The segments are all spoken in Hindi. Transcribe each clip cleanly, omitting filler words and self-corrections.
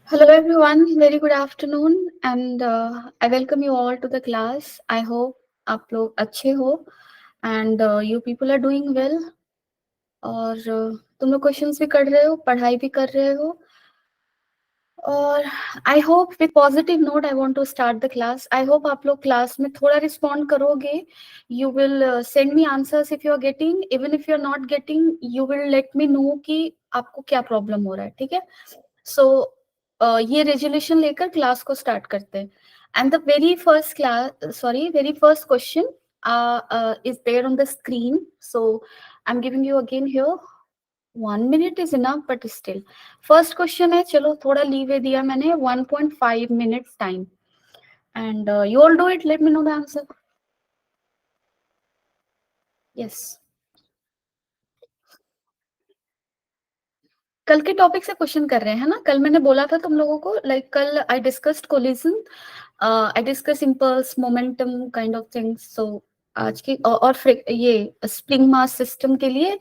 Hello everyone, very good afternoon and I welcome you all to the class. I hope आप लोग अच्छे हो and you people are doing well और तुम लोग क्वेश्चंस भी कर रहे हो, पढ़ाई भी कर रहे हो और I hope with positive note I want to start the class. I hope आप लोग क्लास में थोड़ा रिस्पॉन्ड करोगे. You will send me answers if you are getting. Even if you are not getting you will let me know कि आपको क्या प्रॉब्लम हो रहा है. ठीक है. सो ये रेजोल्यूशन लेकर क्लास को स्टार्ट करते हैं. And the very first class very first question is there on the screen. So I'm giving you again here. 1 minute is enough, but still. First question है. चलो थोड़ा लीवे दिया मैंने. 1.5 minutes time and you all do it. Late me know the answer. Yes. कल के टॉपिक से क्वेश्चन कर रहे हैं ना. कल मैंने बोला था तुम लोगों को लाइक कल I discussed collision, I discuss impulse momentum kind of things. So आज की और ये स्प्रिंग मास सिस्टम के लिए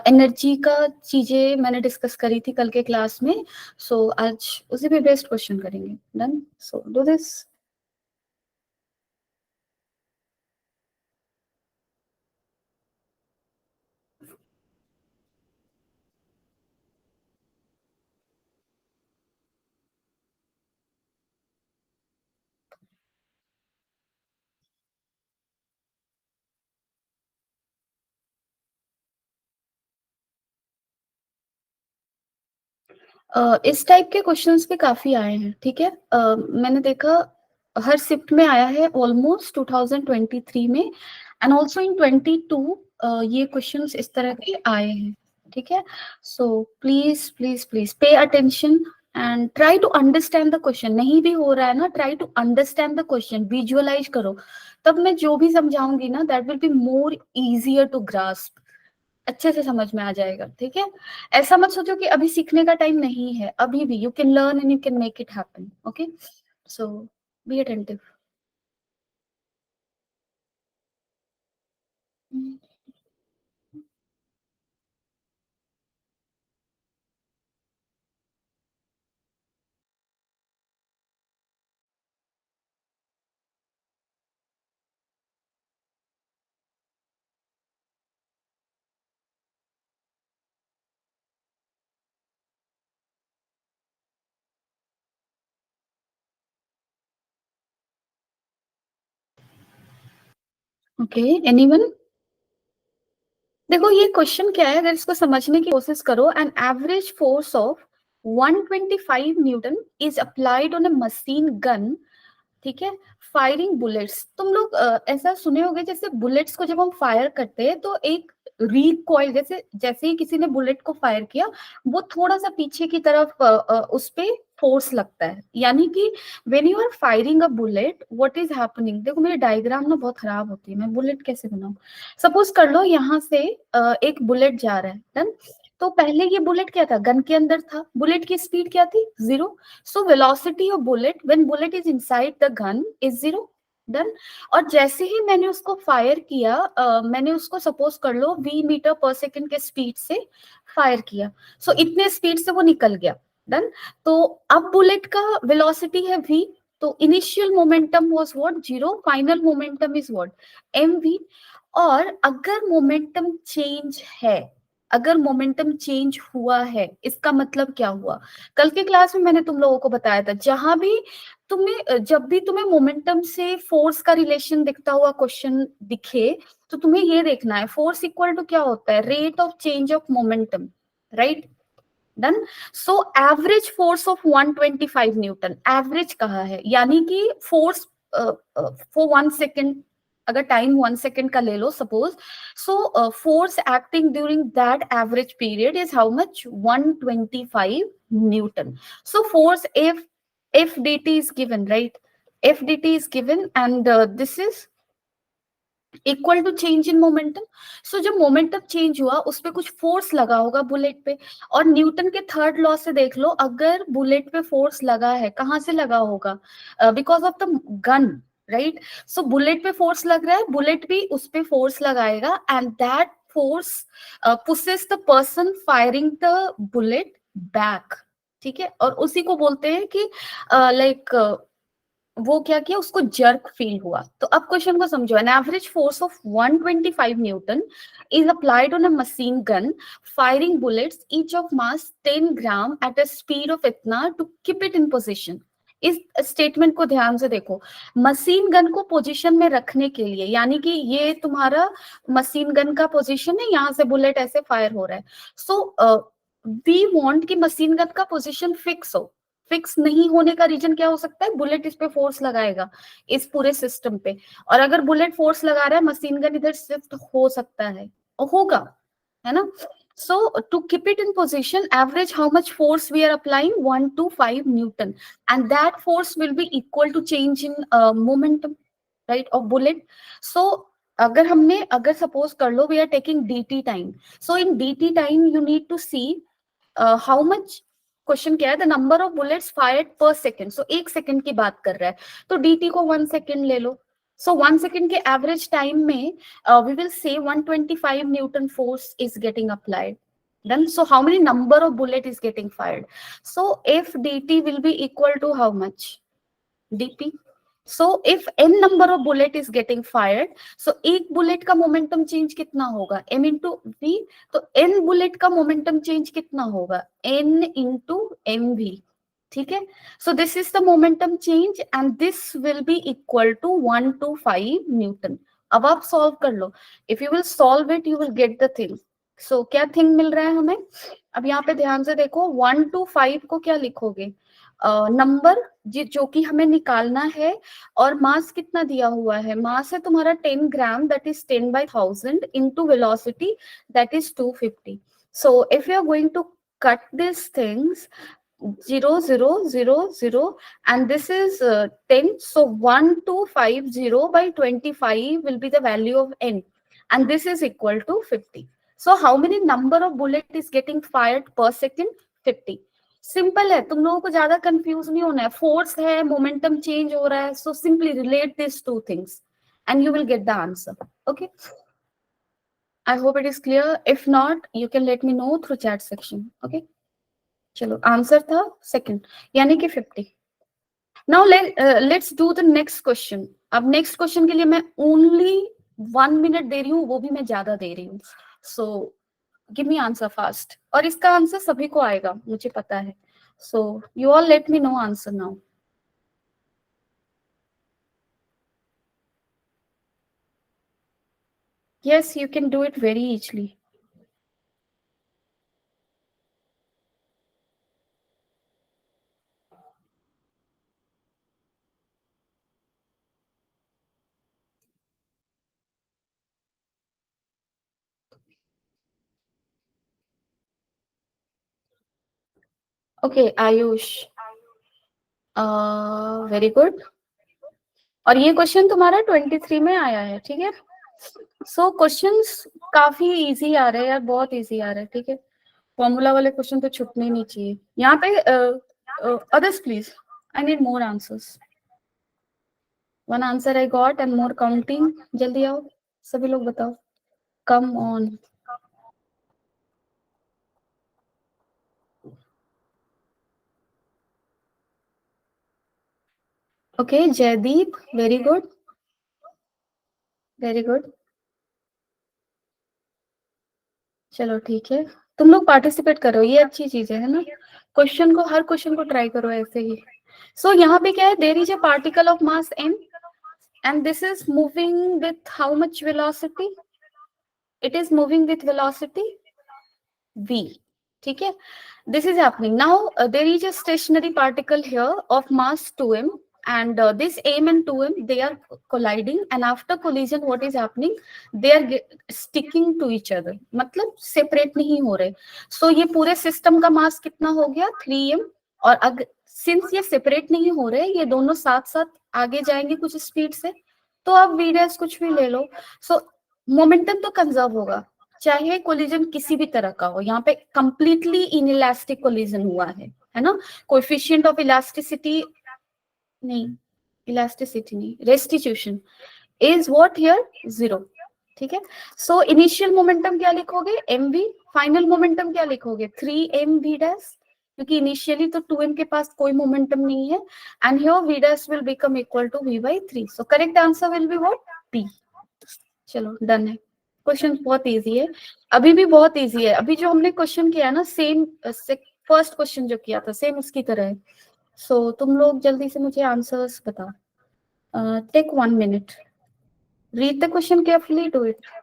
एनर्जी का चीजें मैंने डिस्कस करी थी कल के क्लास में. सो आज उसी पे बेस्ड क्वेश्चन करेंगे. डन. So do this. इस टाइप के क्वेश्चंस भी काफी आए हैं. ठीक है. मैंने देखा हर शिफ्ट में आया है ऑलमोस्ट 2023 में एंड ऑल्सो इन 22 ये क्वेश्चंस इस तरह के आए हैं. ठीक है. So please please please pay attention and try to understand the question. नहीं भी हो रहा है ना, try to understand the question, visualize करो. तब मैं जो भी समझाऊंगी ना that will be more easier to grasp. अच्छे से समझ में आ जाएगा. ठीक है. ऐसा मत सोचो कि अभी सीखने का टाइम नहीं है. अभी भी you can learn and you can make it happen. Okay. So be attentive. Okay. Anyone. देखो ये क्वेश्चन क्या है, अगर इसको समझने की कोशिश करो. N average force of 125 newton is applied on a machine gun. ठीक है. Firing bullets. तुम लोग ऐसा सुने होंगे जैसे बुलेट्स को जब हम फायर करते हैं तो एक रिकॉइल, जैसे जैसे ही किसी ने बुलेट को फायर किया वो थोड़ा सा पीछे की तरफ उस पे फोर्स लगता है. यानी कि when you are firing a bullet what is happening. देखो मेरी डायग्राम ना बहुत खराब होती है, मैं बुलेट कैसे बनाऊं. सपोज कर लो यहाँ से एक बुलेट जा रहा है. डन. तो पहले ये बुलेट क्या था, गन के अंदर था. बुलेट की स्पीड क्या थी, 0. So velocity of bullet when bullet is inside the gun is 0. Done. और जैसे ही मैंने उसको फायर किया, मैंने उसको सपोज कर लो v/s के स्पीड से फायर किया. सो इतने स्पीड से वो निकल गया. डन. तो अब बुलेट का वेलोसिटी है v. तो initial momentum was what, 0. Final momentum is what, mv. और अगर मोमेंटम चेंज है, अगर मोमेंटम चेंज हुआ है, इसका मतलब क्या हुआ. कल के क्लास में मैंने तुम लोगों को बताया था जहां भी तुम्हें, जब भी तुम्हें मोमेंटम से फोर्स का रिलेशन दिखता हुआ क्वेश्चन दिखे तो तुम्हें ये देखना है फोर्स इक्वल टू क्या होता है, rate of change of momentum. Right. Done. So average force of 125 newton, average कहा है यानी कि फोर्स फॉर 1 सेकेंड, अगर टाइम 1 सेकेंड का ले लो suppose. So force acting during that average period is how much, 125 newton. So force if dt is given, right, if dt is given and this is equal to change in momentum. So जब मोमेंटम चेंज हुआ उस पर कुछ फोर्स लगा होगा बुलेट पे. और न्यूटन के थर्ड लॉ से देख लो, अगर बुलेट पे फोर्स लगा है कहाँ से लगा होगा, because of the gun. Right. So bullet पे फोर्स लग रहा है, बुलेट भी उस पे फोर्स लगाएगा and that force pushes the person firing the bullet back. ठीक है, और उसी को बोलते हैं कि लाइक वो क्या किया, उसको जर्क फील हुआ। तो अब क्वेश्चन को समझो। An average force of 125 newton is applied on a machine gun firing bullets each of mass 10 gram at a speed of इतना to keep it in position. इस स्टेटमेंट को ध्यान से देखो। मशीन गन को पोजीशन में रखने के लिए, यानी कि ये तुम्हारा मशीन गन का पोजीशन है, यहां से बुलेट ऐसे फायर हो रहा है। सो वी वांट कि मशीन गन का पोजीशन फिक्स हो। फिक्स नहीं होने का रीजन क्या हो सकता है, बुलेट इस पे फोर्स लगाएगा, इस पूरे सिस्टम पे। और अगर बुलेट फोर्स लगा रहा है, मशीन गन इधर शिफ्ट हो सकता है, होगा, है ना। So to keep it in position, average how much force we are applying, 1 to 5 newton, and that force will be equal to change in momentum, right, of bullet. So अगर सपोज कर लो we are taking dt time, so in dt time you need to see how much, question क्या है, the number of bullets fired per second. So 1 second की बात कर रहा है, तो dt को 1 सेकेंड ले लो। सो 1 सेकेंड के एवरेज टाइम में we will say 125 newton force is getting applied. Then, so how many number of bullet is getting fired? So if dt will be equal to how much? dp. So if n number of bullet is getting fired, so एक बुलेट का मोमेंटम चेंज कितना होगा, m इंटू v। तो n बुलेट का मोमेंटम चेंज कितना होगा, n इंटू एम वी। ठीक है, so this is the momentum change and this will be equal to 1 to 5 newton. अब आप सॉल्व कर लो, if you will solve it you will get the thing. So क्या थिंग मिल रहा है हमें, अब यहाँ पे ध्यान से देखो, 1 to 5 को क्या लिखोगे, नंबर जो कि हमें निकालना है, और मास कितना दिया हुआ है, मास है तुम्हारा 10 gram, that is 10/1000 into velocity, that is 250। So if you are going to cut these things, 0 0 0 0, and this is 10, so 1250/25 will be the value of n, and this is equal to 50. So how many number of bullet is getting fired per second? 50. Simple है, तुम लोगों को ज्यादा कंफ्यूज नहीं होना है, फोर्स है, मोमेंटम चेंज हो रहा है, so simply relate this two things and you will get the answer. Okay, I hope it is clear, if not you can let me know through chat section. Okay, चलो आंसर था सेकंड, यानी कि 50। Now let's do the next question. अब नेक्स्ट क्वेश्चन के लिए मैं ओनली 1 मिनट दे रही हूँ, वो भी मैं ज्यादा दे रही हूँ। So give me answer fast, और इसका आंसर सभी को आएगा, मुझे पता है। So you all let me no answer now. Yes, you can do it very easily. Okay, Ayush, very good. और ये क्वेश्चन तुम्हारा 23 में आया है, ठीक है। सो क्वेश्चंस काफी इजी आ रहे हैं यार, बहुत इजी आ रहे हैं, ठीक है। फॉर्मूला वाले क्वेश्चन तो छुपने नहीं चाहिए यहाँ पे। Others please, I need more answers. 1 answer I got and more counting. जल्दी आओ, सभी लोग बताओ, come on. Okay, Jaydeep, very good, very good. चलो ठीक है, तुम लोग पार्टिसिपेट करो, ये अच्छी चीज है ना। क्वेश्चन को, हर क्वेश्चन को ट्राई करो ऐसे ही। सो यहाँ पे क्या है, there is a particle of mass m and this is moving with how much velocity? It is moving with velocity v, ठीक है। This is happening now, there is a stationary particle here of mass 2m, and this m and 2m, they are colliding, and after collision what is happening, they are sticking to each other, मतलब separate नहीं हो रहे। So ये पूरे system का mass कितना हो गया, 3m, और अगर सिंस ये सेपरेट नहीं हो रहे, ये दोनों साथ साथ आगे जाएंगे कुछ स्पीड से, तो आप वी डैश कुछ भी ले लो। सो मोमेंटम तो कंजर्व होगा, चाहे कोलिजन किसी भी तरह का हो। यहाँ पे कंप्लीटली इनइलास्टिक कोलिजन हुआ है ना। कोएफिशिएंट ऑफ इलास्टिसिटी नहीं, इलास्टिसिटी नहीं, रेस्टिट्यूशन इज व्हाट हियर, 0, ठीक है। सो इनिशियल मोमेंटम क्या लिखोगे, mv, फाइनल मोमेंटम क्या लिखोगे, 3m v डैश, क्योंकि इनिशियली तो 2m के पास कोई मोमेंटम नहीं है, and here v dash will become equal to v/3. So correct answer will be what? p. चलो डन है. क्वेश्चन बहुत इजी है, अभी भी बहुत इजी है. अभी जो हमने क्वेश्चन किया ना, सेम फर्स्ट क्वेश्चन जो किया था सेम उसकी तरह है. सो तुम लोग जल्दी से मुझे आंसर्स बताओ. Take 1 minute. Read the question carefully. Do it.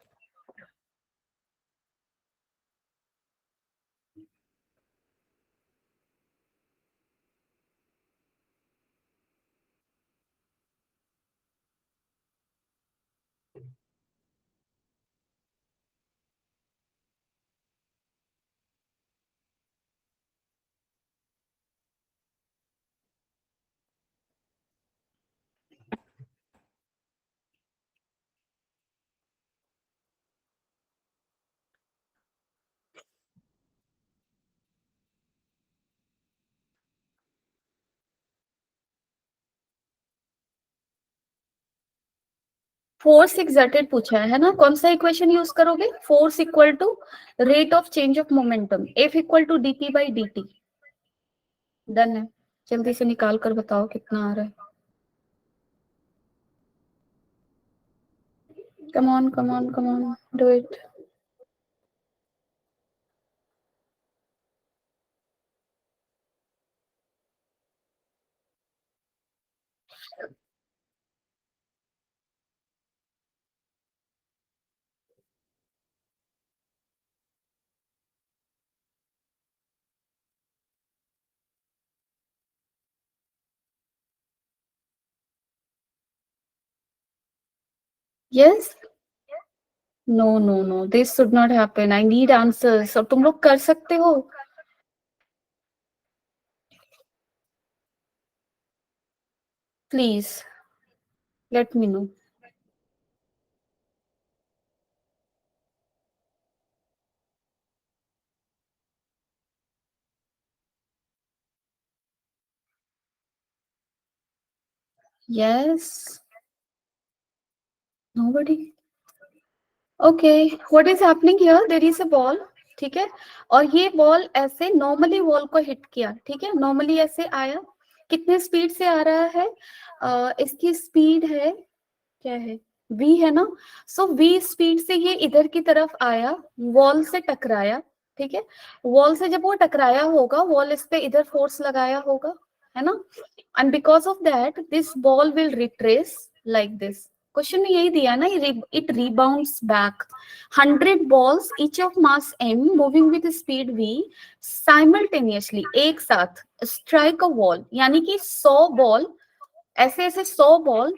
Force exerted पूछा है ना, कौन सा इक्वेशन यूज करोगे? Force equal to rate of change of momentum, F equal to dp/dt. Done है. जल्दी से निकाल कर बताओ कितना आ रहा है. Come on come on come on, do it. Yes. No no no, this should not happen. I need answers. और तुम लोग कर सकते हो. Please let me know. Yes. Nobody. Okay. What is happening here? There is a ball. ठीक है. और ये बॉल ऐसे नॉर्मली वॉल को हिट किया. ठीक है, नॉर्मली ऐसे आया. कितने स्पीड से आ रहा है? इसकी स्पीड है, क्या है, v है ना. सो v स्पीड से ये इधर की तरफ आया, वॉल से टकराया. ठीक है. वॉल से जब वो टकराया होगा, वॉल इस पे इधर फोर्स लगाया होगा, है ना. And because of that this ball will retrace like this. Question में यही दिया ना, it rebounds back. 100 balls each of mass m moving with speed v simultaneously, एक साथ strike a wall. यानी कि 100 बॉल, ऐसे ऐसे 100 बॉल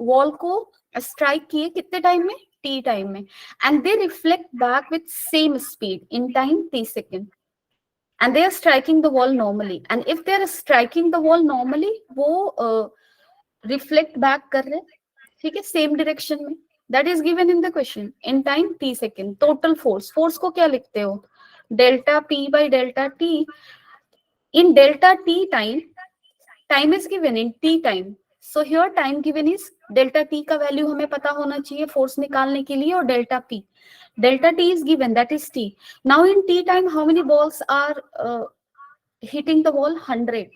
वॉल को स्ट्राइक किए. कितने टाइम में? t टाइम में. And they reflect back with same speed in time t second. And they are striking the wall normally. And if they are striking the wall normally, वो रिफ्लेक्ट बैक कर रहे. ठीक है, सेम डायरेक्शन में. That is given in the question in time t second. Total force, force को क्या लिखते हो? Delta p by delta t. In delta t time, time is given in t time. So here time given is delta t का वैल्यू हमें पता होना चाहिए फोर्स निकालने के लिए, और delta p. Delta t is given, that is t. Now in t time how many balls are hitting the wall? 100.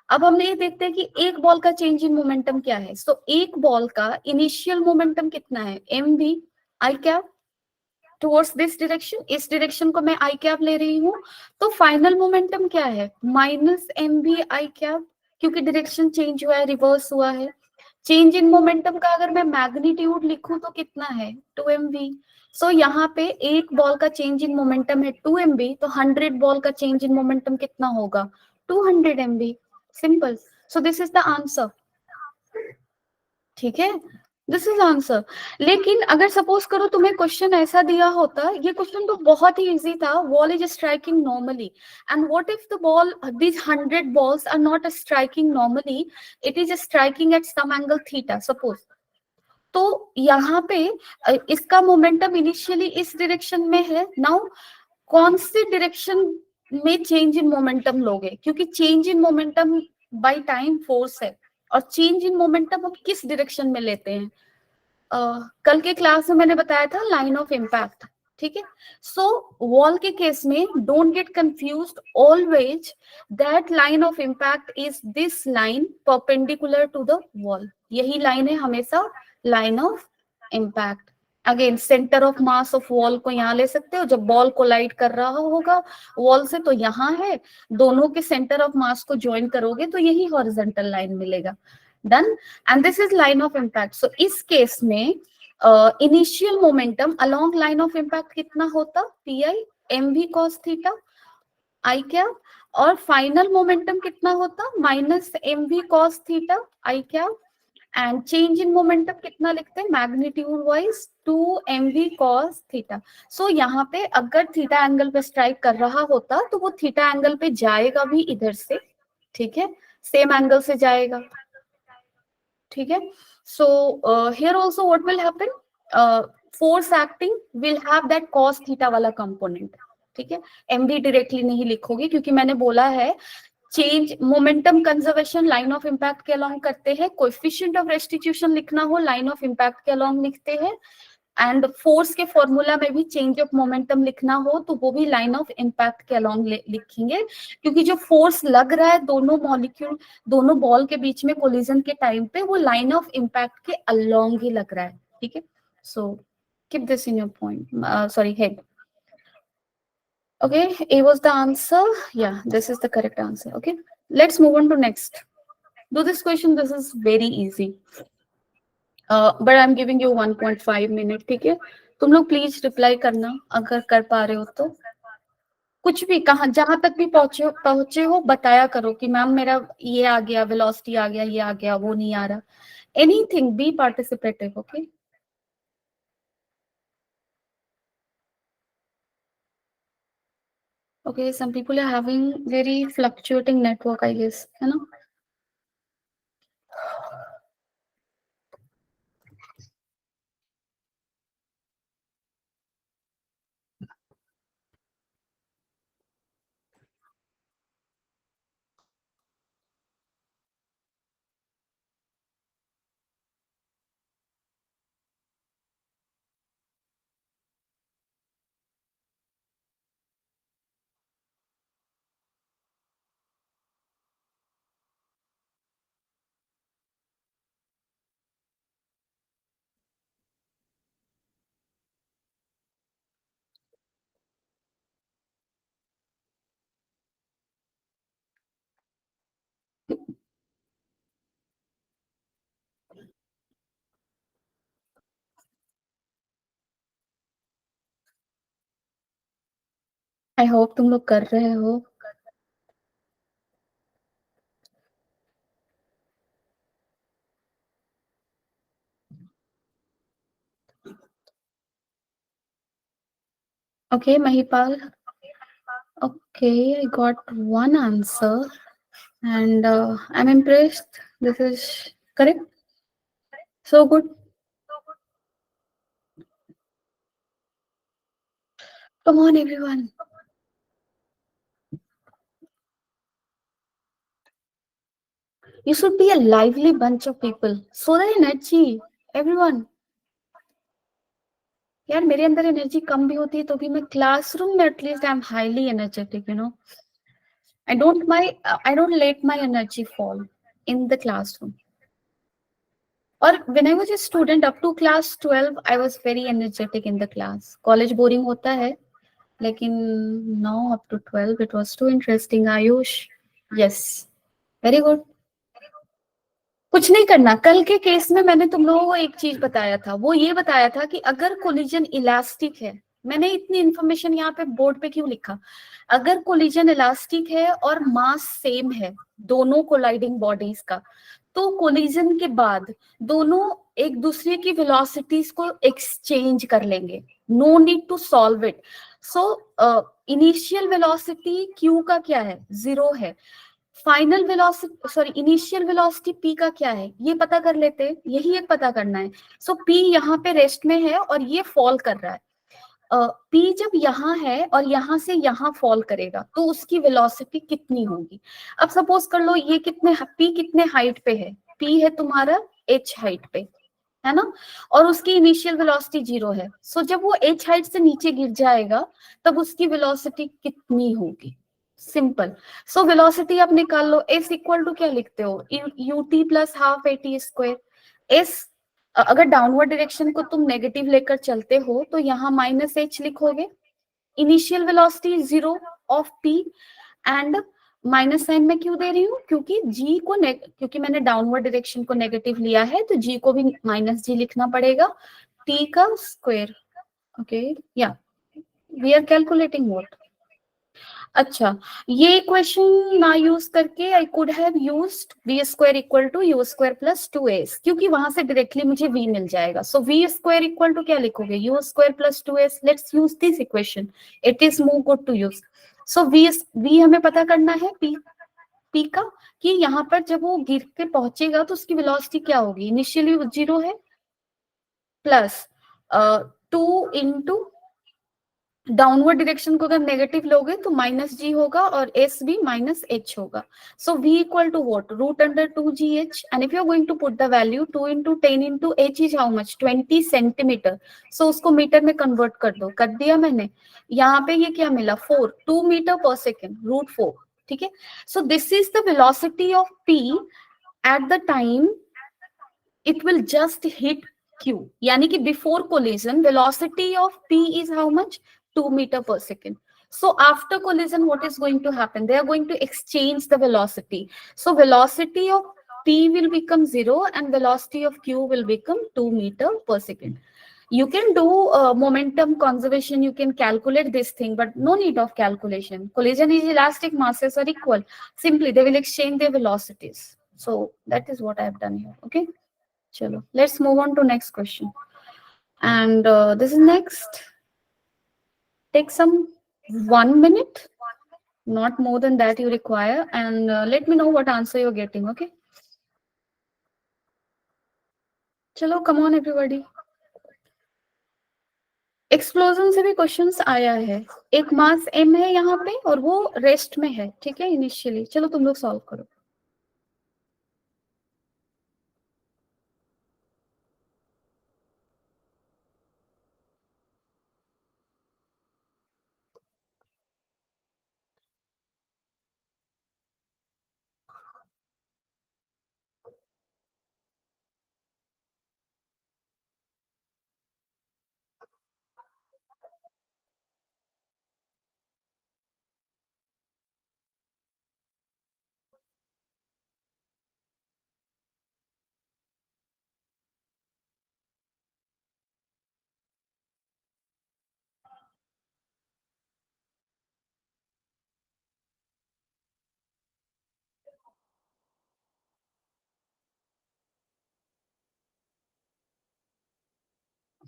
अब हमने ये देखते हैं कि एक बॉल का चेंज इन मोमेंटम क्या है. सो एक बॉल का इनिशियल मोमेंटम कितना है? mv I cap towards this direction. इस डायरेक्शन को मैं आई कैप ले रही हूँ. तो फाइनल मोमेंटम क्या है? माइनस mv आई कैप, क्योंकि डायरेक्शन चेंज हुआ है, रिवर्स हुआ है. चेंज इन मोमेंटम का अगर मैं मैग्नीट्यूड लिखूं तो कितना है? 2mv. सो यहाँ पे एक बॉल का चेंज इन मोमेंटम है 2mv, तो 100 बॉल का चेंज इन मोमेंटम कितना होगा? 200 mv. Simple. So this is the answer. ठीक है, दिस इज आंसर. लेकिन अगर सपोज करो तुम्हें क्वेश्चन ऐसा दिया होता, ये क्वेश्चन तो बहुत ही इजी था. Wall is striking normally, and what if the ball, these 100 balls are not striking normally, it is striking at some angle theta suppose. तो यहाँ पे इसका मोमेंटम इनिशियली इस डायरेक्शन में है. नाउ कौन सी डायरेक्शन में चेंज इन मोमेंटम लोगे? क्योंकि change in momentum by time force है, और चेंज इन मोमेंटम हम किस डायरेक्शन में लेते हैं? कल के क्लास में मैंने बताया था लाइन ऑफ इम्पैक्ट. ठीक है। सो वॉल के केस में don't get confused, always that line of impact is this line perpendicular to the wall, यही लाइन है हमेशा line of impact. Again centre of mass of wall को यहाँ ले सकते हो, जब बॉल कोलाइड कर रहा होगा वॉल से तो यहाँ है, दोनों के सेंटर ऑफ मास को ज्वाइन करोगे तो यही हॉरिजॉन्टल लाइन मिलेगा। Done, and this is line of impact. So इस केस में initial momentum along line of impact कितना होता, p i m v cos theta i क्या, और फाइनल मोमेंटम कितना होता, minus m v cos theta i क्या, एंड चेंज इन मोमेंटम कितना लिखते हैं magnitude wise 2mv cos theta. So यहाँ पे अगर थीटा एंगल पे स्ट्राइक कर रहा होता तो वो थीटा एंगल पे जाएगा भी इधर से, ठीक है, सेम एंगल से जाएगा, ठीक है। So here also what will happen, force acting will have that cos theta वाला कंपोनेंट, ठीक है। mv डायरेक्टली नहीं लिखोगे क्योंकि मैंने बोला है change momentum conservation line of impact के अलोंग करते हैं, कोएफिशिएंट ऑफ रेस्टिट्यूशन लिखना हो लाइन ऑफ इम्पैक्ट के अलोंग लिखते हैं, एंड फोर्स के फॉर्मूला में भी चेंज ऑफ मोमेंटम लिखना हो तो वो भी लाइन ऑफ इम्पैक्ट के अलोंग लिखेंगे, क्योंकि जो फोर्स लग रहा है दोनों मॉलिक्यूल दोनों बॉल के बीच में कोलिजन के टाइम पे वो लाइन ऑफ इम्पैक्ट के अलोंग ही लग रहा है, ठीक है। So keep this in your point, sorry head. Okay, A was the answer. Yeah, this is the correct answer. Okay, let's move on to next. Do this question. This is very easy. But I'm giving you 1.5 minute. ठीक है, तुम लोग प्लीज रिप्लाई करना अगर कर पा रहे हो तो, कुछ भी कहा जहां तक भी पहुंचे हो बताया करो कि मैम मेरा ये आ गया, वेलोसिटी आ गया, ये आ गया, वो नहीं आ रहा, anything, be participative. Okay okay, some people are having very fluctuating network, I guess, है ना। आई होप तुम लोग कर रहे हो। Okay, Mahipal. Okay, I got one answer and I'm impressed. This is correct. So good. Come on, everyone. You should be a lively bunch of people. So the energy, everyone. यार मेरे अंदर एनर्जी कम भी होती है तो भी मैं क्लासरूम में at least I am highly energetic, you know. I don't let my energy fall in the classroom. और when I was a student up to class 12, I was very energetic in the class. College boring होता है, लेकिन now up to 12 it was too interesting. Ayush, yes, very good. कुछ नहीं करना। कल के केस में मैंने तुम लोगों को एक चीज बताया था, वो ये बताया था कि अगर कोलिजन इलास्टिक है, मैंने इतनी इंफॉर्मेशन यहाँ पे बोर्ड पे क्यों लिखा, अगर कोलिजन इलास्टिक है और मास सेम है दोनों कोलाइडिंग बॉडीज का, तो कोलिजन के बाद दोनों एक दूसरे की वेलोसिटीज को एक्सचेंज कर लेंगे, no need to solve it. So initial velocity Q का क्या है, 0 है, final velocity sorry initial velocity P का क्या है ये पता कर लेते हैं, यही एक पता करना है। सो पी यहाँ पे रेस्ट में है और ये फॉल कर रहा है, पी जब यहाँ है और यहाँ से यहाँ फॉल करेगा तो उसकी वेलोसिटी कितनी होगी। अब सपोज कर लो ये कितने पी कितने हाइट पे है, पी है तुम्हारा h हाइट पे, है ना, और उसकी इनिशियल वेलोसिटी 0 है। सो जब वो h हाइट से नीचे गिर जाएगा तब उसकी वेलोसिटी कितनी होगी? सिंपल। सो वेलोसिटी आप निकाल लो, s इक्वल टू क्या लिखते हो, ut plus half at square. s अगर डाउनवर्ड डायरेक्शन को तुम नेगेटिव लेकर चलते हो तो यहाँ माइनस h लिखोगे, initial velocity 0 of p, and minus sign में क्यों दे रही हूँ, क्योंकि g को क्योंकि मैंने डाउनवर्ड डायरेक्शन को नेगेटिव लिया है तो g को भी माइनस g लिखना पड़ेगा, t का स्क्वायर। ओके, या वी आर कैलकुलेटिंग व्हाट। अच्छा, ये इक्वेशन ना यूज करके I could have used v square equal to u square plus 2s, क्योंकि वहां से डायरेक्टली मुझे v मिल जाएगा। So v square equal to क्या लिखोगे, u square plus 2s। Let's use this equation, it is more good to use. So v हमें पता करना है p का, कि यहाँ पर जब वो गिर के पहुंचेगा तो उसकी वेलोसिटी क्या होगी, इनिशियली 0 है, प्लस 2 इंटू डाउनवर्ड डायरेक्शन को अगर नेगेटिव लोगे तो माइनस जी होगा और एस भी माइनस एच होगा। So v equal to what, root under 2gh, and if you are going to put the value 2 into 10 into h is how much, 20 centimetre. So उसको मीटर में कन्वर्ट कर दो, कर दिया मैंने। यहाँ पे ये क्या मिला, 4, 2 मीटर पर सेकेंड, रूट 4। ठीक है, so this is the velocity of p at the time it will just hit q, यानी कि before collision velocity of p is how much, 2 meter per second. So after collision what is going to happen, they are going to exchange the velocity. So velocity of p will become 0 and velocity of q will become 2 meter per second. You can do momentum conservation, you can calculate this thing, but no need of calculation. Collision is elastic, masses are equal, simply they will exchange their velocities. So that is what I have done here. Okay, chalo, let's move on to next question. And this is next. Take some 1 minute, not more than that you require, and let me know what answer you're getting. Okay. Chalo, come on everybody. Explosion से भी क्वेश्चंस आया है। एक मास m है यहाँ पे और वो रेस्ट में है, ठीक है, इनिशियली। चलो तुम लोग सॉल्व करो।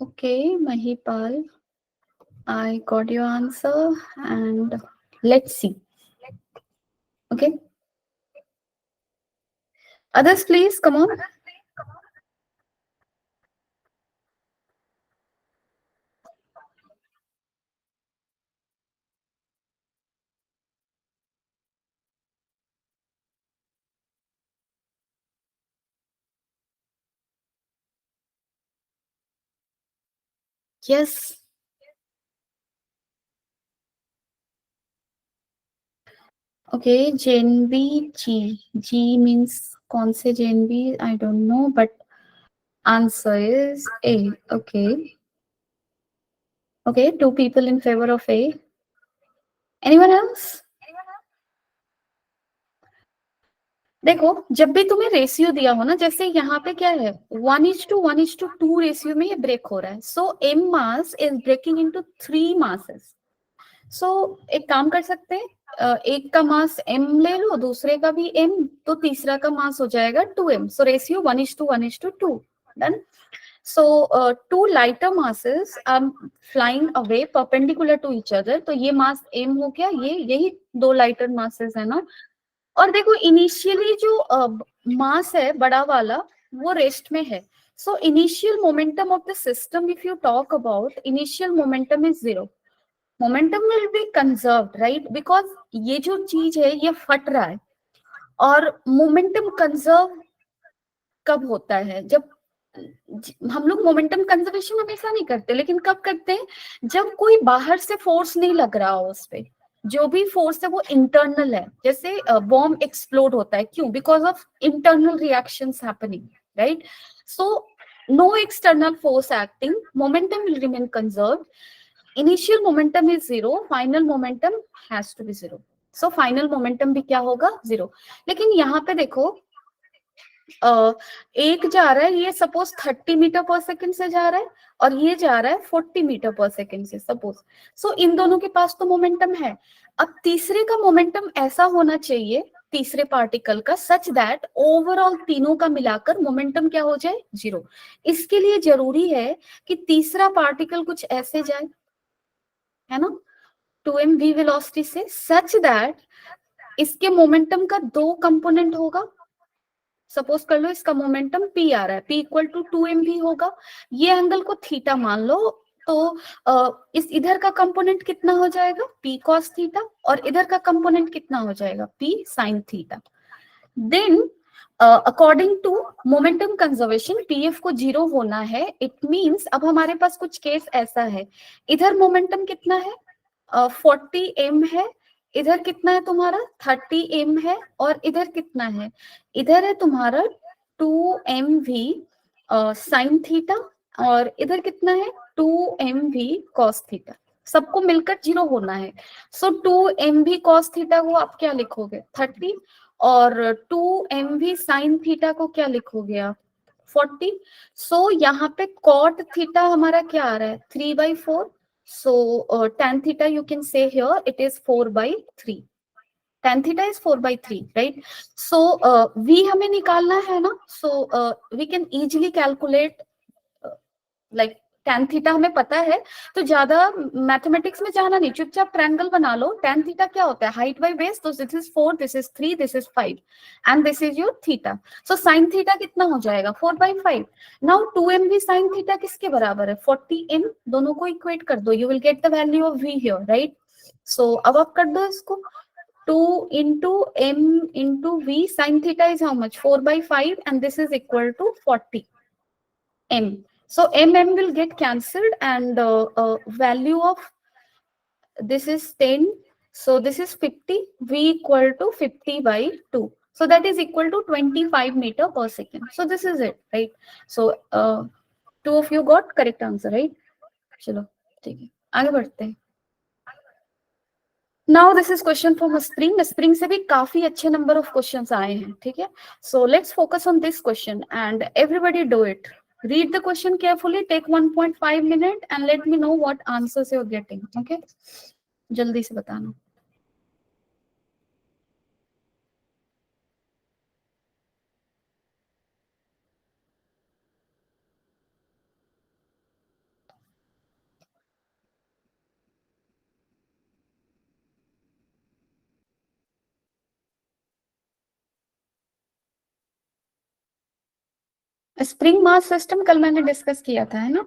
Okay, Mahipal, I got your answer and let's see. Okay. Others, please come on. Yes. Okay, JNB G. G means कौन से JNB? I don't know, but answer is A. Okay. Okay, 2 people in favor of A. Anyone else? देखो, जब भी तुम्हें रेशियो दिया हो ना, जैसे यहाँ पे क्या है, 1:1:2 रेशियो में ये ब्रेक हो रहा है। So m mass is breaking into 3 masses. So एक काम कर सकते हैं, एक का मास m ले लो, दूसरे का भी m, तो तीसरा का मास हो जाएगा 2m। So ratio 1:1:2 done. So 2 lighter masses are flying away perpendicular to each other, तो ये मास m हो गया, ये यही 2 लाइटर मासेस है ना। और देखो इनिशियली जो मास है बड़ा वाला वो रेस्ट में है। So initial momentum of the system, if you talk about initial momentum is 0, momentum will be conserved, right, because ये जो चीज है ये फट रहा है। और मोमेंटम कंजर्व कब होता है, जब हम लोग मोमेंटम कंजर्वेशन हमेशा नहीं करते, लेकिन कब करते हैं, जब कोई बाहर से फोर्स नहीं लग रहा हो उस पे, जो भी फोर्स है वो इंटरनल है। जैसे बॉम्ब एक्सप्लोड होता है, क्यों? Because of internal reactions happening, right? So no external force acting, momentum will remain conserved, initial momentum is zero, final momentum has to be zero. So final momentum भी क्या होगा? जीरो। लेकिन यहाँ पे देखो, एक जा रहा है, ये सपोज 30 मीटर पर सेकंड से जा रहा है, और ये जा रहा है 40 मीटर पर सेकंड से सपोज। सो इन दोनों के पास तो मोमेंटम है। अब तीसरे का मोमेंटम ऐसा होना चाहिए, तीसरे पार्टिकल का, सच दैट ओवरऑल तीनों का मिलाकर मोमेंटम क्या हो जाए? जीरो। इसके लिए जरूरी है कि तीसरा पार्टिकल कुछ ऐसे जाए, है ना, 2m v वेलोसिटी से, सच दैट इसके मोमेंटम का दो कंपोनेंट होगा। सपोज कर लो इसका मोमेंटम p आ रहा है, p इक्वल टू 2mv होगा। ये एंगल को थीटा मान लो, तो इस इधर का कंपोनेंट कितना हो जाएगा? p cos थीटा, और इधर का कंपोनेंट कितना हो जाएगा? p sin theta. Then according to momentum conservation, pf को जीरो होना है। इट मींस अब हमारे पास कुछ केस ऐसा है, इधर मोमेंटम कितना है? 40m है, इधर कितना है तुम्हारा? 30m है, और इधर कितना है? इधर है तुम्हारा 2mv साइन थीटा, और इधर कितना है? 2mv cos theta. सबको मिलकर जीरो होना है। सो 2mv cos थीटा को आप क्या लिखोगे? 30, और 2mv साइन थीटा को क्या लिखोगे आप? 40। सो यहाँ पे कॉट थीटा हमारा क्या आ रहा है? 3/4। So tan theta you can say here it is 4/3. Tan theta is 4/3, right? So v हमें निकालना है ना, so we can easily calculate like tan theta हमें पता है, तो ज्यादा मैथमेटिक्स में जाना नहीं, चुपचाप ट्रायंगल बना लो। tan theta क्या होता है? हाइट बाय बेस, तो this is 4, this is 3, this is 5, and this is your theta. So sin theta कितना हो जाएगा? 4/5। नाउ 2mv sin theta किसके बराबर है? 40m। दोनों को इक्वेट कर दो, you will get the value of v here, right? So अब आप कर दो इसको, 2 into m into v, sin theta is how much? 4/5, and this is equal to 40 m. So mm will get cancelled, and value of this is 10. So this is 50. V equal to 50/2. So that is equal to 25 meter per second. So this is it, right? So two of you got correct answer, right? चलो ठीक है, आगे बढ़ते हैं। Now this is question from spring. Spring से भी काफी अच्छे नंबर ऑफ क्वेश्चंस आए हैं, ठीक है? So let's focus on this question and everybody do it. Read the question carefully, take 1.5 minute and let me know what answers you're getting, okay? जल्दी से बताना। स्प्रिंग मास सिस्टम कल मैंने डिस्कस किया था, है ना?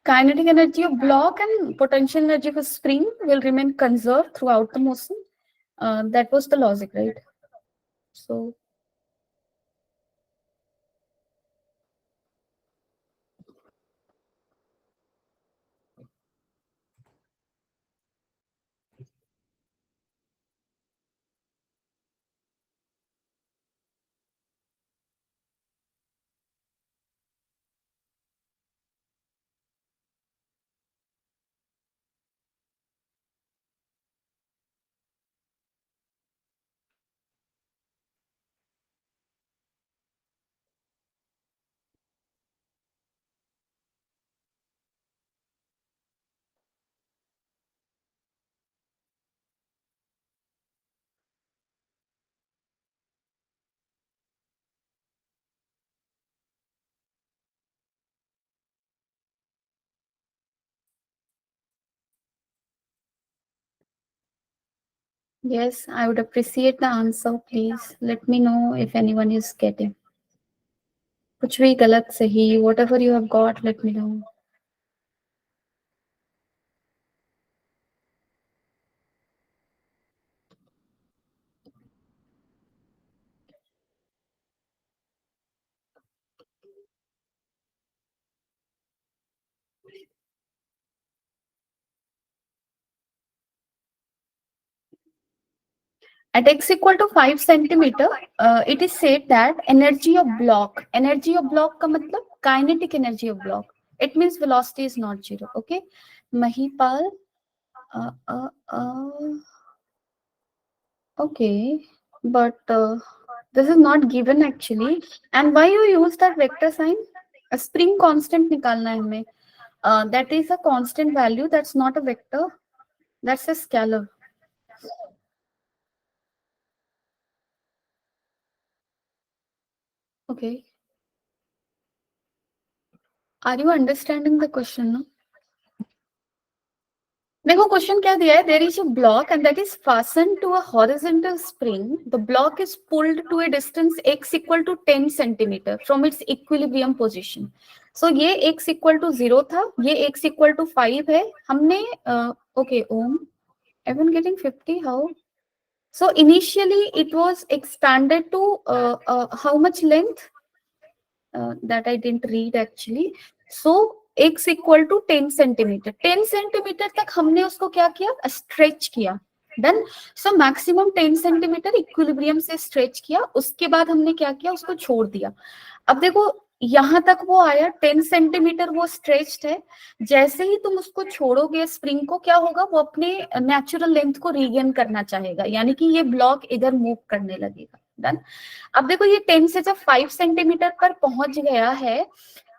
Kinetic energy of block and potential energy of a spring will remain conserved throughout the motion. That was the logic, right? So yes, I would appreciate the answer. Please let me know if anyone is getting. कुछ भी गलत सही, whatever you have got, let me know. At x equal to 5 centimeter, it is said that energy of block का मतलब kinetic energy of block. It means velocity is not zero. Okay, Mahipal. Okay, but this is not given actually. And why you use that vector sign? A spring constant निकालना है हमें. That is a constant value. That's not a vector. That's a scalar. Okay. Are you understanding the question? No? देखो क्वेश्चन क्या दिया है. There is a block and that is fastened to a horizontal spring. The block is pulled to a distance x equal to 10 centimeter from its equilibrium position. So ये x equal to 0 था, ये x equal to 5 है. हमने okay, ohm. Everyone getting 50? How? So initially it was expanded to how much length? That I didn't read actually. So x equal to 10 centimetre. 10 centimetre तक हमने उसको क्या किया? स्ट्रेच किया. Done. So maximum 10 centimetre equilibrium से स्ट्रेच किया. उसके बाद हमने क्या किया? उसको छोड़ दिया. अब देखो यहां तक वो आया 10 सेंटीमीटर, वो स्ट्रेच्ड है. जैसे ही तुम उसको छोड़ोगे स्प्रिंग को, क्या होगा? वो अपने नेचुरल लेंथ को रीगेन करना चाहेगा, यानी कि ये ब्लॉक इधर मूव करने लगेगा. डन. अब देखो ये 10 से जब 5 सेंटीमीटर पर पहुंच गया है,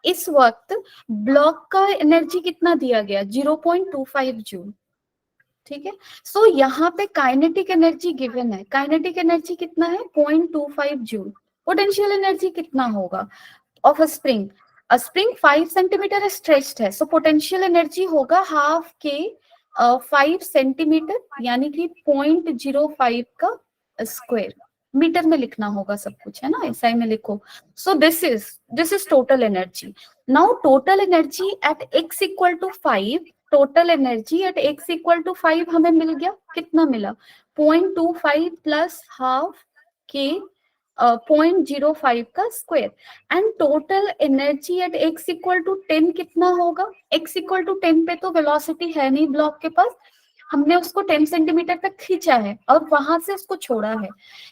इस वक्त ब्लॉक का एनर्जी कितना दिया गया? 0.25 जूल. ठीक है. सो यहाँ पे काइनेटिक एनर्जी गिवन है. काइनेटिक एनर्जी कितना है? 0.25 जूल. पोटेंशियल एनर्जी कितना होगा of a spring? A spring 5 centimetre stretched है, सो पोटेंशियल एनर्जी होगा हाफ के 5 सेंटीमीटर, यानी कि 0.05 का स्क्वायर. मीटर में लिखना होगा सब कुछ, है ना? एसआई में लिखो. So this is total energy. Now total energy at x equal to 5, total energy at x equal to 5 हमें मिल गया. कितना मिला? 0.25 प्लस हाफ के 0.05 का square. And total energy at x equal to 10 कितना होगा? x इक्वल टू 10 पे तो वेलोसिटी है नहीं ब्लॉक के पास. हमने उसको 10 सेंटीमीटर तक खींचा है और वहां से उसको छोड़ा है,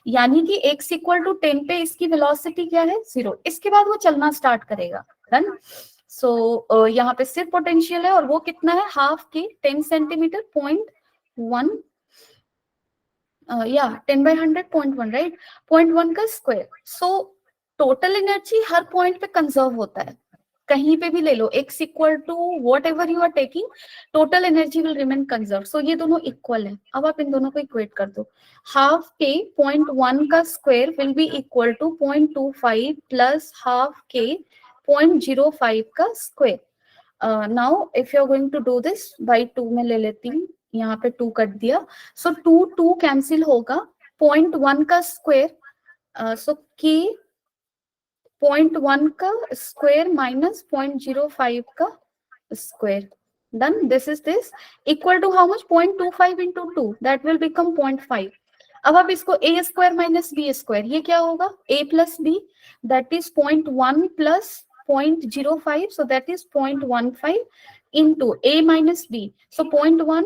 यानी कि x इक्वल टू 10 पे इसकी वेलोसिटी क्या है? 0. इसके बाद वो चलना स्टार्ट करेगा. डन. सो यहाँ पे सिर्फ पोटेंशियल है, और वो कितना है? हाफ के 10 सेंटीमीटर 0.1 या 10/100 0.1, राइट? 0.1 का स्क्वायर. सो टोटल एनर्जी हर पॉइंट पे कंजर्व होता है, कहीं पे भी ले लो. x equal to whatever you are taking, total energy will remain conserve. So ये दोनों इक्वल है. अब आप इन दोनों को इक्वेट कर दो. हाफ के 0.1 का square will be equal to 0.25 plus half के 0.05 का square. Now if you are going to do this, by 2 में ले लेती हूँ. यहाँ पे 2 कट दिया. सो 2 कैंसिल होगा. 0.1 का स्क्वायर, सो के 0.1 का स्क्वायर माइनस 0.05 का square. Done. This is this equal to how much? 0.25 into 2. That will become 0.5. अब आप इसको a square minus b square, ये क्या होगा? a plus b, that is 0.1 plus 0.05, so that is 0.15 into a minus b. So 0.1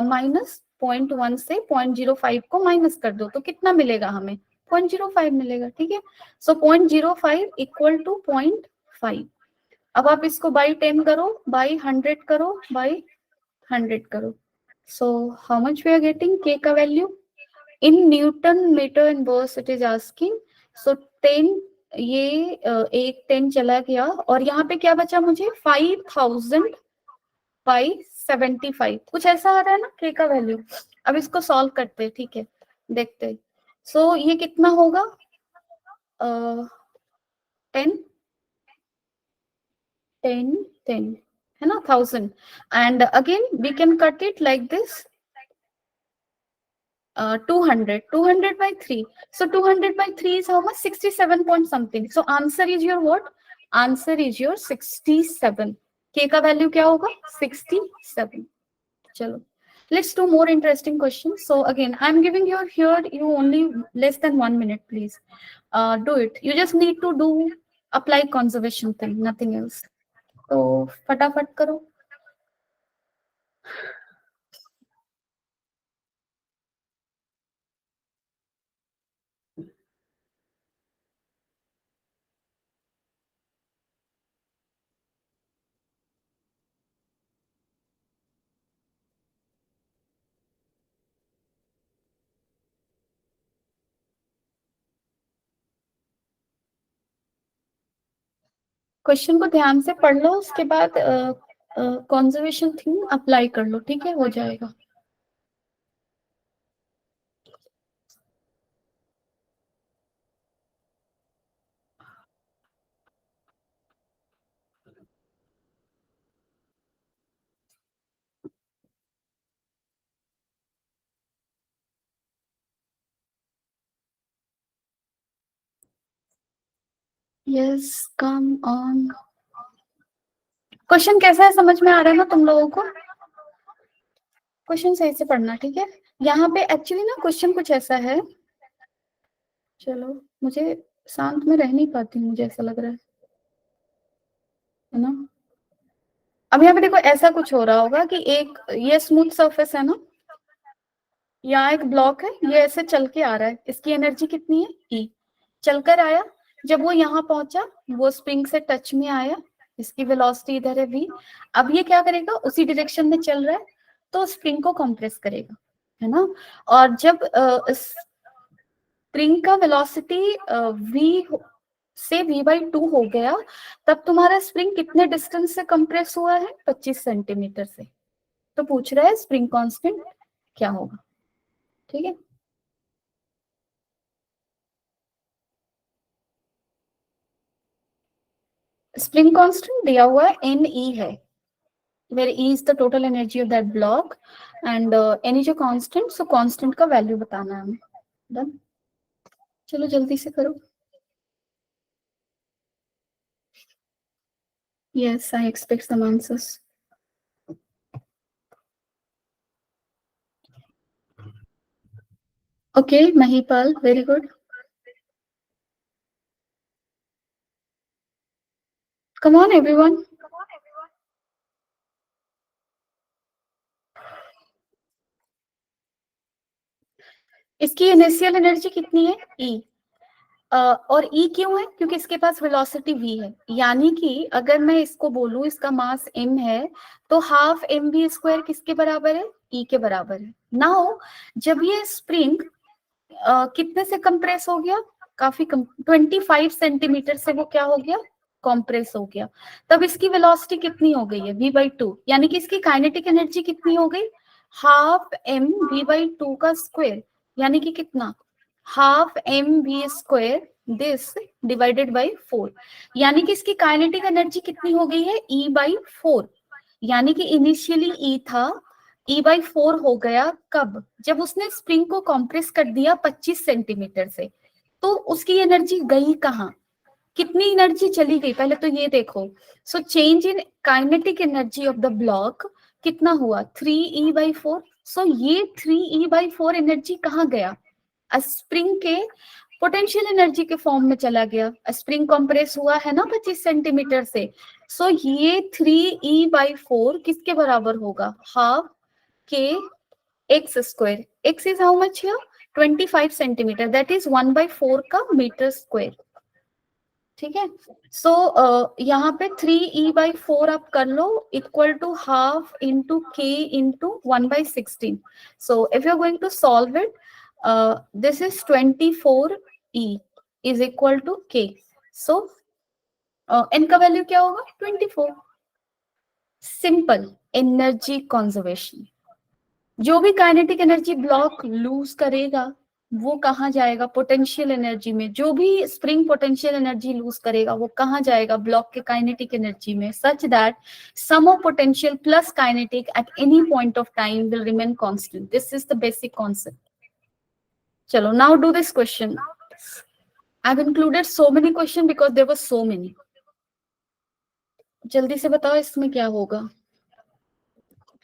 minus 0.1 से 0.05 को माइनस कर दो तो कितना मिलेगा हमें? 0.05 मिलेगा. ठीक है. सो 0.05 इक्वल टू 0.5. अब आप इसको बाई 10 करो, बाई 100 करो, बाई 100 करो. So how much we are getting k का value in newton metre and verse it is asking. So 10, ये एक 10 चला गया, और यहाँ पे क्या बचा मुझे? 5000 बाई 75. कुछ ऐसा आ रहा है ना k का वैल्यू. अब इसको सॉल्व करते हैं. ठीक है, देखते हैं. सो ये कितना होगा? 10 10 10 है ना, 1000. And again we can cut it like this. 200 by 3. So 200 by 3 is how much? 67 point something. So answer is your what? Answer is your 67. k का वैल्यू क्या होगा? 67. चलो, let's do more interesting questions. So again, I'm giving you here you only less than 1 minute, please. Do it. You just need to do apply conservation thing, nothing else. तो फटाफट करो. क्वेश्चन को ध्यान से पढ़ लो, उसके बाद कंजर्वेशन थीम अप्लाई कर लो, ठीक है, हो जाएगा। Yes, come on. क्वेश्चन कैसा है, समझ में आ रहा है ना तुम लोगों को? क्वेश्चन सही से पढ़ना, ठीक है। यहाँ पे एक्चुअली ना क्वेश्चन कुछ ऐसा है, चलो, मुझे शांत में रह नहीं पाती हूँ, मुझे ऐसा लग रहा है ना। अब यहाँ पे देखो, ऐसा कुछ हो रहा होगा कि एक ये स्मूथ सरफेस है ना, यहाँ एक ब्लॉक है, ये ऐसे चल के आ रहा है, इसकी एनर्जी कितनी है, ई। चलकर आया, जब वो यहाँ पहुंचा, वो स्प्रिंग से टच में आया, इसकी वेलोसिटी इधर है v। अब ये क्या करेगा, उसी डायरेक्शन में चल रहा है, तो स्प्रिंग को कंप्रेस करेगा, है ना। और जब स्प्रिंग का वेलोसिटी v से v/2 हो गया, तब तुम्हारा स्प्रिंग कितने डिस्टेंस से कंप्रेस हुआ है, 25 सेंटीमीटर से। तो पूछ रहा है स्प्रिंग कांस्टेंट क्या होगा, ठीक है। स्प्रिंग कांस्टेंट दिया हुआ है, Ne है, where E is the total energy of that block, and N is a constant, so constant का वैल्यू बताना है हमें। डन, चलो जल्दी से करो। Yes, I expect some answers. Okay, Mahipal, very good. Come on, everyone. इसकी इनिशियल एनर्जी कितनी है, E। और E क्यों है, क्योंकि इसके पास वेलोसिटी v है, यानी कि अगर मैं इसको बोलूं इसका मास m है, तो हाफ mv² किसके बराबर है, E के बराबर है। नाउ जब ये स्प्रिंग कितने से कंप्रेस हो गया, काफी कम, 25 सेंटीमीटर से वो क्या हो गया, कॉम्प्रेस हो गया, तब इसकी वेलोसिटी कितनी हो गई है, v/2, यानी कि इसकी काइनेटिक एनर्जी कितनी हो गई, हाफ m v/2 का स्क्वायर, यानी कि कितना, half mv² this divided by 4, यानी कि इसकी काइनेटिक एनर्जी कितनी हो गई है, E/4, यानी कि इनिशियली E था, E/4 हो गया कब, जब उसने स्प्रिंग को कॉम्प्रेस कर दिया 25 सेंटीमीटर से। तो उसकी एनर्जी गई कहाँ, कितनी एनर्जी चली गई, पहले तो ये देखो। So change in kinetic energy of the block कितना हुआ, 3E/4। सो ये 3E/4 एनर्जी कहाँ गया, स्प्रिंग के पोटेंशियल एनर्जी के फॉर्म में चला गया। स्प्रिंग कंप्रेस हुआ है ना 25 सेंटीमीटर से, सो ये 3E/4 किसके बराबर होगा, हाफ के x²। x is how much here, 25 centimetre, that is 1/4 का मीटर स्क्वायर, ठीक है। सो यहाँ पे 3E/4 आप कर लो, equal to half into k into 1/16। So if you are going to solve it, this is 24E is equal to k. So n का वैल्यू क्या होगा, 24। सिंपल एनर्जी कंजर्वेशन, जो भी काइनेटिक एनर्जी ब्लॉक लूज करेगा वो कहाँ जाएगा, पोटेंशियल एनर्जी में। जो भी स्प्रिंग पोटेंशियल एनर्जी लूज करेगा वो कहाँ जाएगा, ब्लॉक के काइनेटिक एनर्जी में, such that sum of potential plus kinetic at any point of time will remain constant. This is the basic concept. चलो, now do this question. I've included so many questions because there were so many. जल्दी से बताओ इसमें क्या होगा।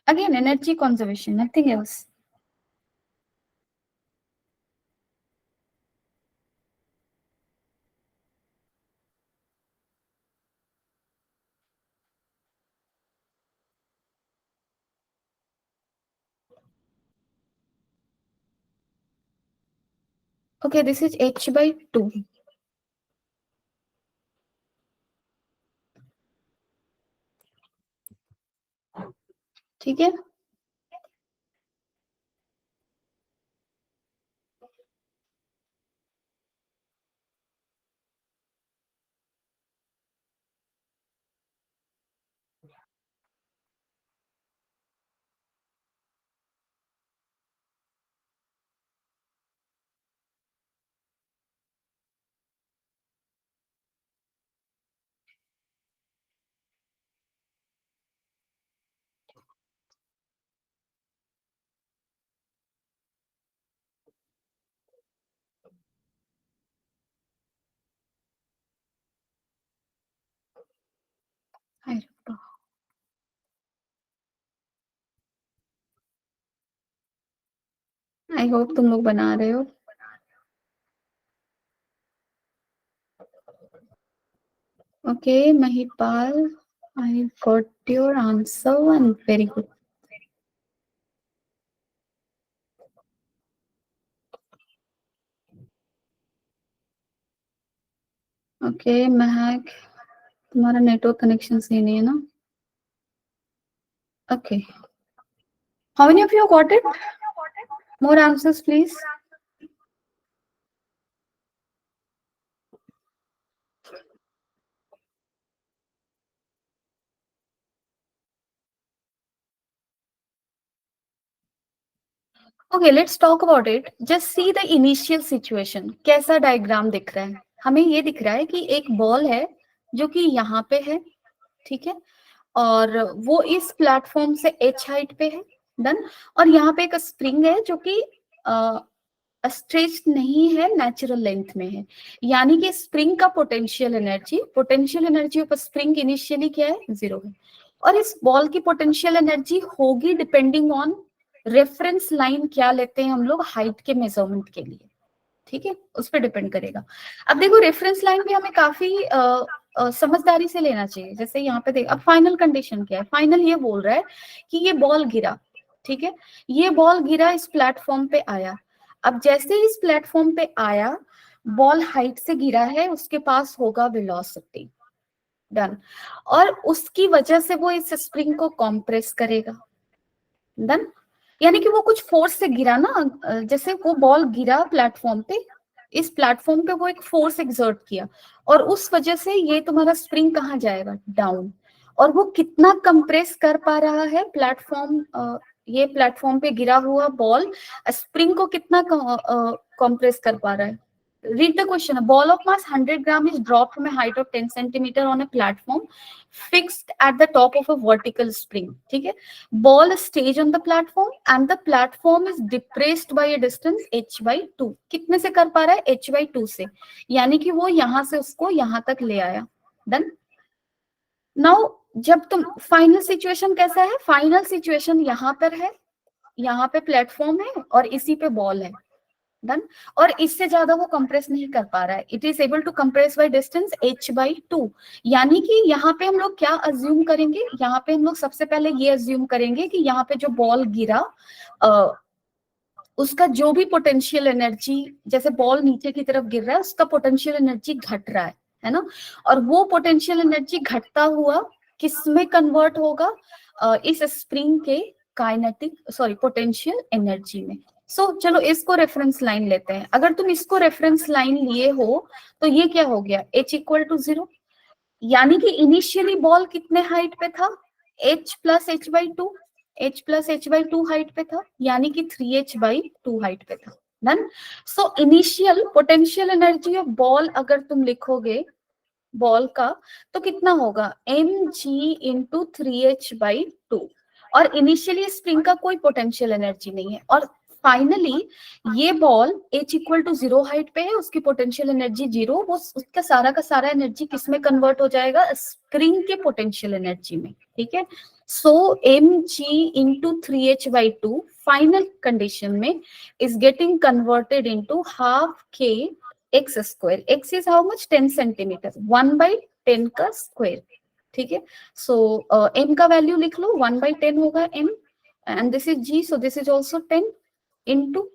Again, energy conservation, nothing else. Okay, this is h/2. ठीक है, आई होप तुम लोग बना रहे हो. Okay, Mahipal, I got your answer and very good. Okay, Mahak, तुम्हारा नेटवर्क कनेक्शन सही नहीं है ना? Okay. How many of you got it? More answers, please. Okay, let's talk about it. Just see the initial situation. कैसा डायग्राम दिख रहा है? हमें ये दिख रहा है कि एक बॉल है जो कि यहाँ पे है, ठीक है, और वो इस प्लेटफॉर्म से h हाइट पे है, डन. और यहाँ पे एक स्प्रिंग है जो कि स्ट्रेच नहीं है, नेचुरल लेंथ में है. यानी कि स्प्रिंग का potential energy of spring initially क्या है? 0 है. और इस बॉल की पोटेंशियल एनर्जी होगी डिपेंडिंग ऑन रेफरेंस लाइन क्या लेते हैं हम लोग हाइट के मेजरमेंट के लिए, ठीक है, उस पर डिपेंड करेगा. अब देखो रेफरेंस लाइन भी हमें काफी समझदारी से लेना चाहिए. जैसे यहाँ पे देख, अब फाइनल कंडीशन क्या है? फाइनल ये बोल रहा है कि ये बॉल गिरा, ठीक है, ये बॉल गिरा, इस प्लेटफॉर्म पे आया. अब जैसे ही इस प्लेटफॉर्म पे आया, बॉल हाइट से गिरा है, उसके पास होगा वेलोसिटी, डन. और उसकी वजह से वो इस स्प्रिंग को कॉम्प्रेस करेगा, डन. यानी कि वो कुछ फोर्स से गिरा ना, जैसे वो बॉल गिरा प्लेटफॉर्म पे, इस प्लेटफॉर्म पे वो एक फोर्स एक्सर्ट किया, और उस वजह से ये तुम्हारा स्प्रिंग कहाँ जाएगा? डाउन. और वो कितना कंप्रेस कर पा रहा है प्लेटफॉर्म, ये प्लेटफॉर्म पे गिरा हुआ बॉल स्प्रिंग को कितना कंप्रेस कर पा रहा है? Read the question. A ball of mass 100 gram is dropped from a height of 10 centimeter on a platform fixed at the top of a vertical spring. ठीक है? Ball stays on the platform and the platform is depressed by a distance h by 2. कितने से कर पा रहा है? h by 2 से. यानी कि वो यहाँ से उसको यहाँ तक ले आया. Done? Now जब तुम फाइनल सिचुएशन कैसा है? फाइनल सिचुएशन यहाँ पर है, यहाँ पे प्लेटफॉर्म है और इसी पे बॉल है, डन. और इससे ज्यादा वो कंप्रेस नहीं कर पा रहा है. It is able to compress by distance h by 2. यानी कि यहाँ पे हम लोग क्या अज्यूम करेंगे? यहाँ पे हम लोग सबसे पहले ये अज्यूम करेंगे कि यहाँ पे जो बॉल गिरा, उसका जो भी पोटेंशियल एनर्जी, जैसे बॉल नीचे की तरफ गिर रहा है, उसका पोटेंशियल एनर्जी घट रहा है ना. और वो पोटेंशियल एनर्जी घटता हुआ किस में कन्वर्ट होगा? इस स्प्रिंग के काइनेटिक, सॉरी, पोटेंशियल एनर्जी में. चलो इसको रेफरेंस लाइन लेते हैं. अगर तुम इसको रेफरेंस लाइन लिए हो तो ये क्या हो गया? h equal to 0. यानी कि इनिशियली बॉल कितने हाइट पे था? h plus H by two, h plus H by two height पे था, यानी कि 3h बाई 2 हाइट पे था. Done. So initial potential energy of ball अगर तुम लिखोगे बॉल का, तो कितना होगा? mg into 3h by 2. और इनिशियली स्प्रिंग का कोई पोटेंशियल एनर्जी नहीं है. और फाइनली ये ball h equal to 0 height पे है, उसकी पोटेंशियल एनर्जी 0, वो उसका सारा का सारा एनर्जी किस में कन्वर्ट हो जाएगा? स्प्रिंग के पोटेंशियल एनर्जी में, ठीक है. सो mg into 3h by 2 final condition में is getting converted into half k x square. x is how much? 10 centimetre. 1 by 10 का स्क्वायर, ठीक है. सो m का वैल्यू लिख लो, 1 बाई 10 होगा m, and this is g, so this is also 10 into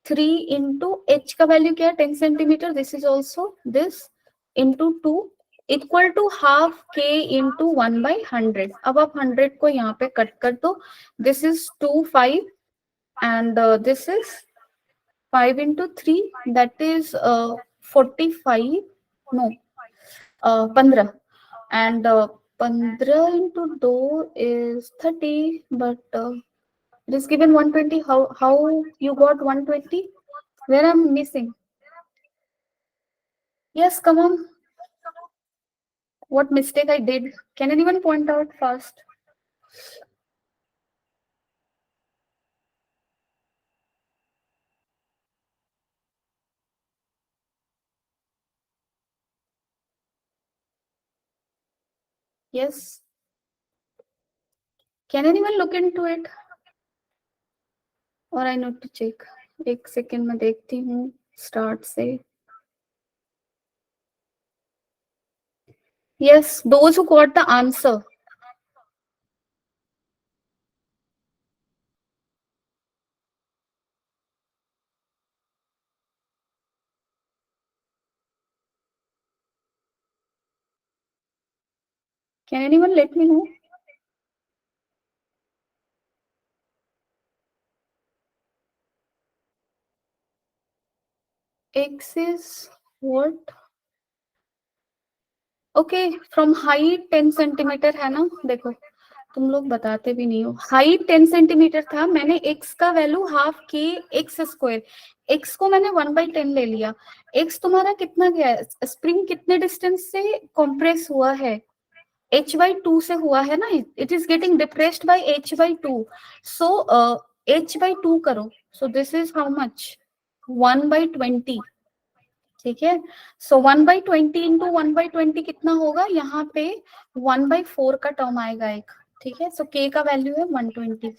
3 into h का वैल्यू क्या है? 10 centimetre. This is also this into 2 equal to half k into 1 by 100. अब आप 100 को यहाँ पे कट कर दो. This is 2 5 and this is 5 into 3, that is 45, no, 15, and 15 into 2 is 30, but it is given 120. How you got 120? Where I'm missing? Yes, come on. What mistake I did? Can anyone point out fast? Yes. Can anyone look into it और आई नीड टू चेक? एक सेकेंड में देखती हूँ स्टार्ट से. Yes, those who got the answer. Can anyone let me know? X is what? Okay, from height 10 centimetre है ना. देखो तुम लोग बताते भी नहीं हो. हाइट 10 सेंटीमीटर था, मैंने x का वैल्यू हाफ के एक्स स्क्वायर, x को मैंने 1/10 ले लिया. x तुम्हारा कितना गया है? स्प्रिंग कितने डिस्टेंस से कंप्रेस हुआ है? h/2 से हुआ है ना. It is getting depressed by h/2. So h/2 करो. So this is how much? 1/20. ठीक है. सो 1/20 इंटू 1/20 कितना होगा? यहाँ पे 1/4 का टर्म आएगा एक. ठीक है. सो k का वैल्यू है 120.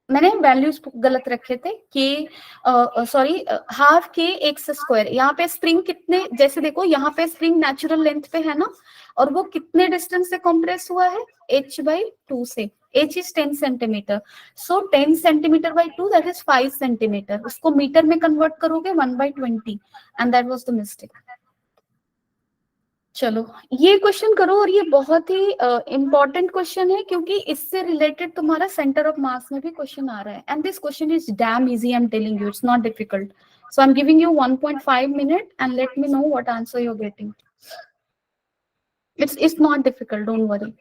मैंने वैल्यूज गलत रखे थे. के सॉरी, हाफ के एक्स स्क्वायर. यहाँ पे स्प्रिंग कितने, जैसे देखो यहाँ पे स्प्रिंग नेचुरल लेंथ पे है ना, और वो कितने डिस्टेंस से कंप्रेस हुआ है? h/2 से. h is 10 centimetre. So 10 centimetre by 2 that is 5 centimetre. उसको मीटर में कन्वर्ट करोगे 1/20 and that was the mistake. चलो ये क्वेश्चन करो, और ये बहुत ही इंपॉर्टेंट क्वेश्चन है क्योंकि इससे रिलेटेड तुम्हारा सेंटर ऑफ मास में भी क्वेश्चन आ रहा है. And this question is damn easy, I am telling you, it's not difficult. So I am giving you 1.5 minute and let me know what answer you are getting. It's not difficult, don't worry.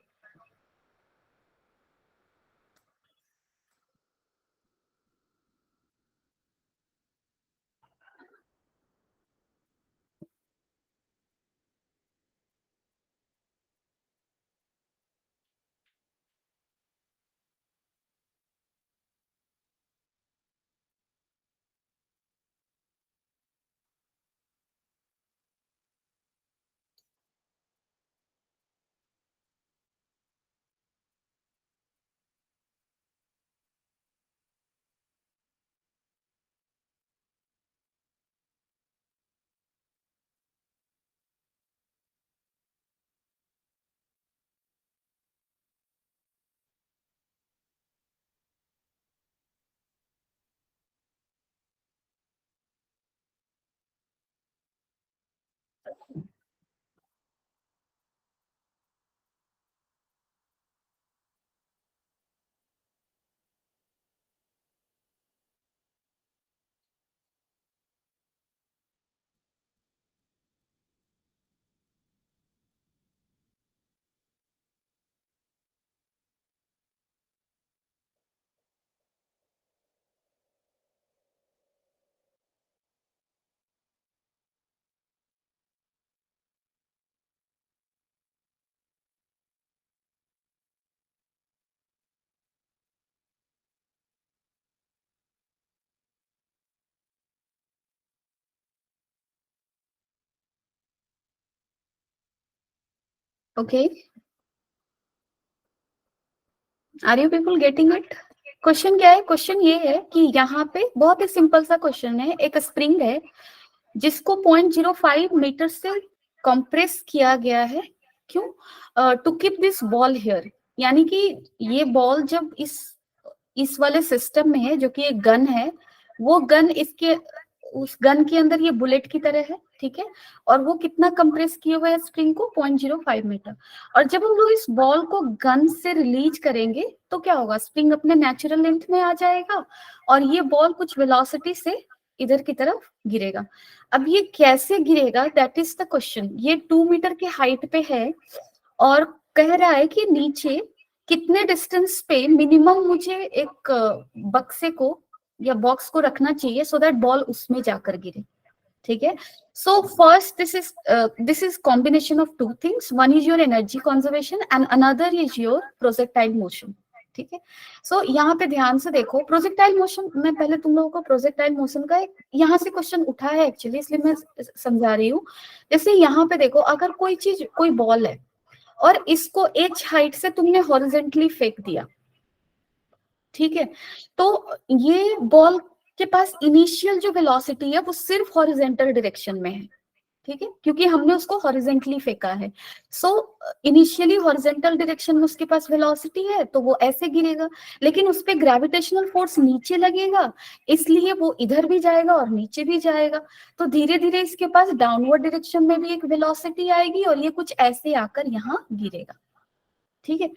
Okay, are you people getting it? Question क्या है? क्वेश्चन ये है कि यहाँ पे बहुत ही सिंपल सा क्वेश्चन है. एक स्प्रिंग है जिसको 0.05 मीटर से कंप्रेस किया गया है. क्यों? To keep this ball here. यानी कि ये बॉल जब इस वाले सिस्टम में है जो कि एक गन है, वो गन इसके, उस गन के अंदर ये बुलेट की तरह है. ठीक है. और वो कितना कंप्रेस किए हुए है स्प्रिंग को? 0.05 मीटर. और जब हम लोग इस बॉल को गन से रिलीज करेंगे तो क्या होगा? स्प्रिंग अपने नेचुरल लेंथ में आ जाएगा और ये बॉल कुछ वेलोसिटी से इधर की तरफ गिरेगा. अब ये कैसे गिरेगा? That is the question. ये 2 मीटर के हाइट पे है और कह रहा है कि नीचे कितने डिस्टेंस पे मिनिमम मुझे एक बक्से को या बॉक्स को रखना चाहिए सो दैट बॉल उसमें जाकर गिरे. ठीक है. So first this is combination of two things. One is your energy conservation and another is your projectile motion. ठीक है. सो यहाँ पे ध्यान से देखो प्रोजेक्टाइल मोशन. मैं पहले तुम लोगों को प्रोजेक्टाइल मोशन का एक यहाँ से क्वेश्चन उठा है एक्चुअली, इसलिए मैं समझा रही हूँ. जैसे यहाँ पे देखो, अगर कोई चीज, कोई बॉल है और इसको h हाइट से तुमने हॉरिजेंटली फेंक दिया, ठीक है, तो ये बॉल के पास इनिशियल जो वेलोसिटी है वो सिर्फ हॉरिजेंटल डायरेक्शन में है, ठीक है, क्योंकि हमने उसको हॉरिजेंटली फेंका है। सो इनिशियली हॉरिजेंटल डायरेक्शन में उसके पास वेलोसिटी है तो वो ऐसे गिरेगा, लेकिन उस पे ग्रेविटेशनल फोर्स नीचे लगेगा, इसलिए वो इधर भी जाएगा और नीचे भी जाएगा, तो धीरे धीरे इसके पास डाउनवर्ड डायरेक्शन में भी एक वेलोसिटी आएगी और ये कुछ ऐसे आकर यहाँ गिरेगा, ठीक है।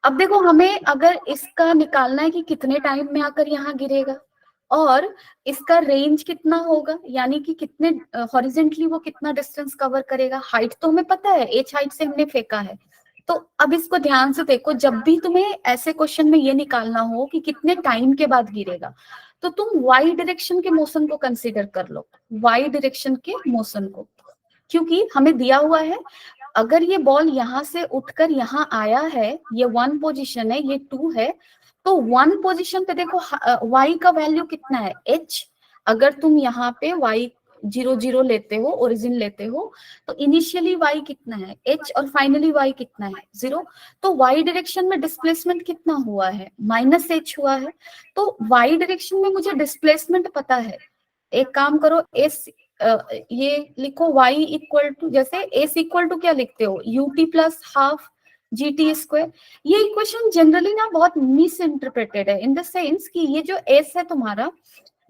अब देखो हमें अगर इसका निकालना है कि कितने टाइम में आकर यहाँ गिरेगा और इसका रेंज कितना होगा, यानी कि कितने हॉरिजेंटली वो कितना डिस्टेंस कवर करेगा। हाइट तो हमें पता है, एच हाइट से हमने फेंका है। तो अब इसको ध्यान से देखो, जब भी तुम्हें ऐसे क्वेश्चन में ये निकालना हो कि कितने टाइम के बाद गिरेगा, तो तुम वाई डायरेक्शन के मोशन को कंसिडर कर लो, वाई डायरेक्शन के मोशन को, क्योंकि हमें दिया हुआ है अगर ये बॉल यहाँ से उठकर यहाँ आया है, ये 1 पोजीशन है, ये 2 है, तो 1 पोजीशन पे देखो y का वैल्यू कितना है, h। अगर तुम यहाँ पे y 0 0 लेते हो, ओरिजिन लेते हो, तो इनिशियली y कितना है h और फाइनली y कितना है 0, तो y डायरेक्शन में डिस्प्लेसमेंट कितना हुआ है, -h हुआ है। तो y डायरेक्शन में मुझे डिस्प्लेसमेंट पता है, एक काम करो s ये लिखो y इक्वल टू, जैसे s इक्वल टू क्या लिखते हो, ut plus half gt square. ये इक्वेशन जनरली ना बहुत मिस इंटरप्रेटेड है, इन द सेंस कि ये जो s है तुम्हारा,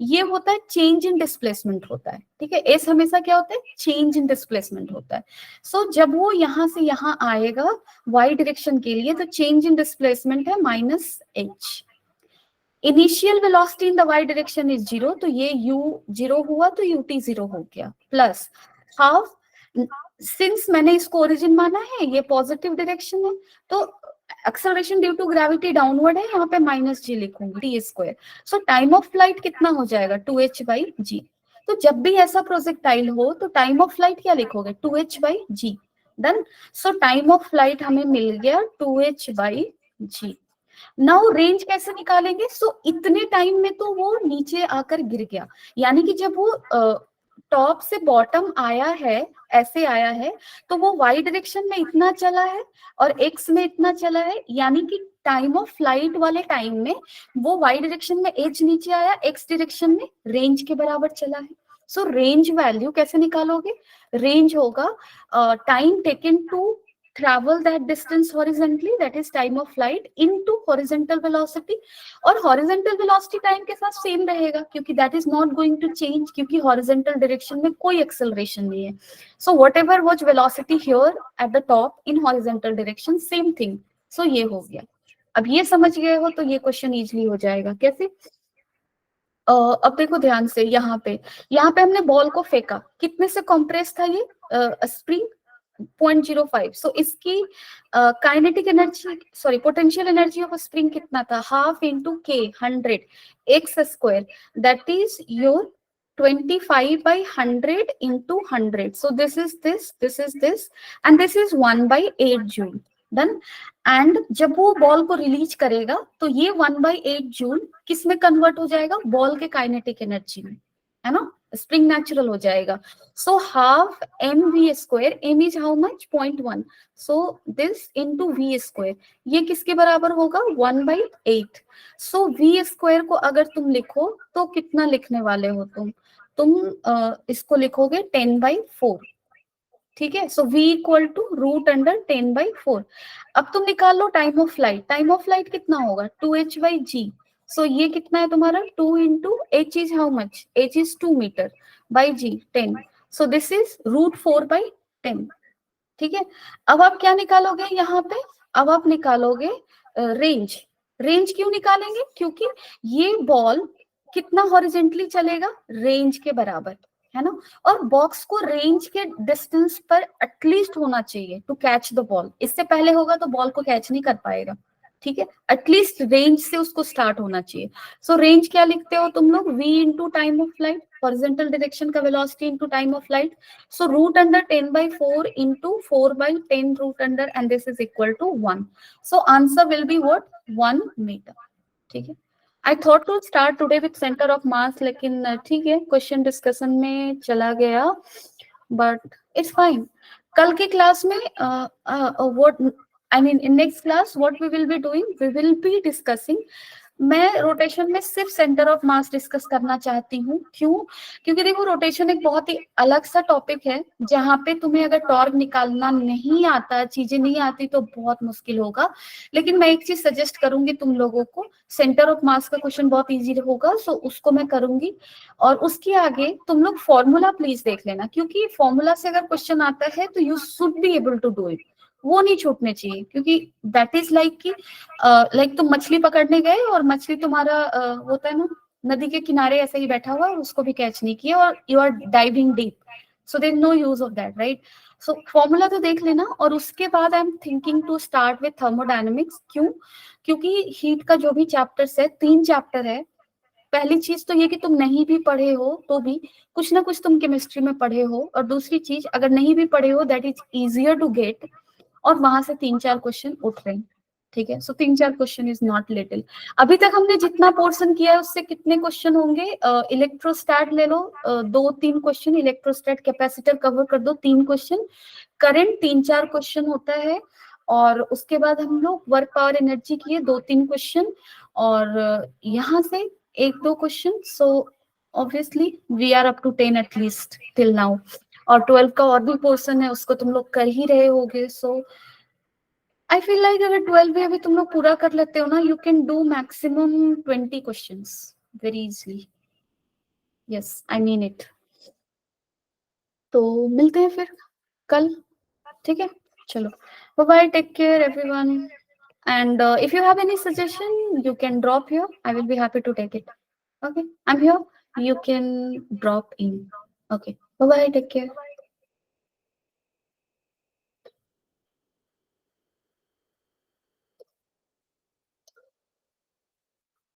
ये होता है चेंज इन डिस्प्लेसमेंट होता है, ठीक है, s हमेशा क्या होता है, चेंज इन डिस्प्लेसमेंट होता है। सो जब वो यहाँ से यहाँ आएगा y डायरेक्शन के लिए, तो चेंज इन डिस्प्लेसमेंट है -h। Initial velocity in the Y direction is 0, तो ये u 0 हुआ तो ut 0 हो गया, प्लस हाफ, सिंस मैंने इसको ओरिजिन माना है, ये पॉजिटिव डायरेक्शन है, तो acceleration due to gravity downward है, यहाँ पे -g लिखूंगी, T square. So time of flight कितना हो जाएगा, 2h/g। तो जब भी ऐसा प्रोजेक्टाइल हो तो टाइम ऑफ फ्लाइट क्या लिखोगे, 2h/g। Done. So time of flight हमें मिल गया 2h/g। नाउ रेंज कैसे निकालेंगे, सो इतने टाइम में तो वो नीचे आकर गिर गया, यानी कि जब वो टॉप से बॉटम आया है, ऐसे आया है, तो वो वाई डायरेक्शन में इतना चला है और एक्स में इतना चला है, यानी कि टाइम ऑफ फ्लाइट वाले टाइम में वो वाई डायरेक्शन में एज नीचे आया, एक्स डायरेक्शन में रेंज के बराबर चला है। सो रेंज वैल्यू कैसे निकालोगे, रेंज होगा time taken to travel that distance horizontally, that is time of flight, into horizontal velocity, और horizontal velocity time के साथ same रहेगा, क्योंकि that is not going to change, क्योंकि horizontal direction में कोई acceleration नहीं है। So whatever was velocity here at the top in horizontal direction, same thing। So ये हो गया। अब ये समझ गए हो तो ये क्वेश्चन इजिली हो जाएगा। कैसे? अब देखो ध्यान से, यहाँ पे हमने बॉल को फेंका, कितने से कॉम्प्रेस था ये स्प्रिंग, 0.05। सो इसकी kinetic energy, sorry potential energy of spring कितना था, हाफ इंटू के 100 x square, that is your 25/100 into 100। So this is this, and this is 1/8 joule. Done. And जब वो बॉल को रिलीज करेगा तो ये 1/8 जूल किस में कन्वर्ट हो जाएगा, बॉल के काइनेटिक एनर्जी में, है ना, स्प्रिंग नेचुरल हो जाएगा। So half mv square, m is how much, 0.1, so this into v square, ये किसके बराबर होगा, 1/8। सो v स्क्वायर को अगर तुम लिखो तो कितना लिखने वाले हो तुम इसको लिखोगे 10/4, ठीक है। So v equal to √10/4। अब तुम निकाल लो time of flight, time of flight कितना होगा, 2h/g। सो ये कितना है तुम्हारा, 2 into h is how much, h is 2 metre, by g 10, so this is √4/10, ठीक है। अब आप क्या निकालोगे यहाँ पे, अब आप निकालोगे रेंज। रेंज क्यों निकालेंगे, क्योंकि ये बॉल कितना हॉरिजेंटली चलेगा, रेंज के बराबर, है ना, और बॉक्स को रेंज के डिस्टेंस पर एटलीस्ट होना चाहिए टू कैच द बॉल, इससे पहले होगा तो बॉल को कैच नहीं कर पाएगा, ठीक है, एटलीस्ट रेंज से उसको स्टार्ट होना चाहिए। सो रेंज क्या लिखते हो तुम लोग, v into time of flight, horizontal direction का velocity into time of flight, so √10/4 into 4/10 √, and this is equal to 1। So answer will be what, 1 meter, ठीक है। I thought to start today with center of mass, लेकिन ठीक है, क्वेश्चन डिस्कशन में चला गया, but it's fine। कल की क्लास में what I mean in next class what we will be doing, we will be discussing, मैं रोटेशन में सिर्फ सेंटर ऑफ मास डिस्कस करना चाहती हूँ। क्यों? क्योंकि देखो रोटेशन एक बहुत ही अलग सा टॉपिक है, जहां पे तुम्हें अगर टॉर्क निकालना नहीं आता, चीजें नहीं आती, तो बहुत मुश्किल होगा। लेकिन मैं एक चीज सजेस्ट करूंगी तुम लोगों को, सेंटर ऑफ मास का क्वेश्चन बहुत इजी होगा, सो उसको मैं करूंगी। और उसके आगे तुम लोग फॉर्मूला प्लीज देख लेना, क्योंकि फॉर्मूला से अगर क्वेश्चन आता है तो you should be able to do it, वो नहीं छूटने चाहिए। क्योंकि दैट इज लाइक कि लाइक तुम मछली पकड़ने गए और मछली तुम्हारा होता है ना, नदी के किनारे ऐसे ही बैठा हुआ और उसको भी कैच नहीं किया, और you are diving deep, so there no use of that, right? So formula तो देख लेना। और उसके बाद I am thinking to start with thermodynamics. क्यों? क्योंकि हीट का जो भी चैप्टर्स है, 3 चैप्टर है। पहली चीज तो ये कि तुम नहीं भी पढ़े हो तो भी कुछ ना कुछ तुम केमिस्ट्री में पढ़े हो, और दूसरी चीज अगर नहीं भी पढ़े हो that is easier to get, और वहां से 3-4 क्वेश्चन उठ रहे हैं। ठीक है, सो 3-4 क्वेश्चन इज नॉट लिटिल। अभी तक हमने जितना पोर्शन किया है उससे कितने क्वेश्चन होंगे? इलेक्ट्रोस्टैट ले लो, 2-3 क्वेश्चन, इलेक्ट्रोस्टैट कैपेसिटर कवर कर दो, 3 क्वेश्चन, करंट 3-4 क्वेश्चन होता है, और उसके बाद हम लोग वर्क पावर एनर्जी किए 2-3 क्वेश्चन, और यहाँ से 1-2 question. So obviously we are up to 10 at least till now, और 12 का और भी पोर्शन है, उसको तुम लोग कर ही रहे होगे। सो आई फील लाइक अगर 12 भी अभी तुम लोग पूरा कर लेते हो ना, you can do maximum 20 questions very easily. Yes, I mean it. तो मिलते हैं फिर कल, ठीक है? चलो, bye bye, take care everyone, and if you have any suggestion you can drop here, I will be happy to take it. Okay, I'm here, you can drop in. Okay, bye bye, take care.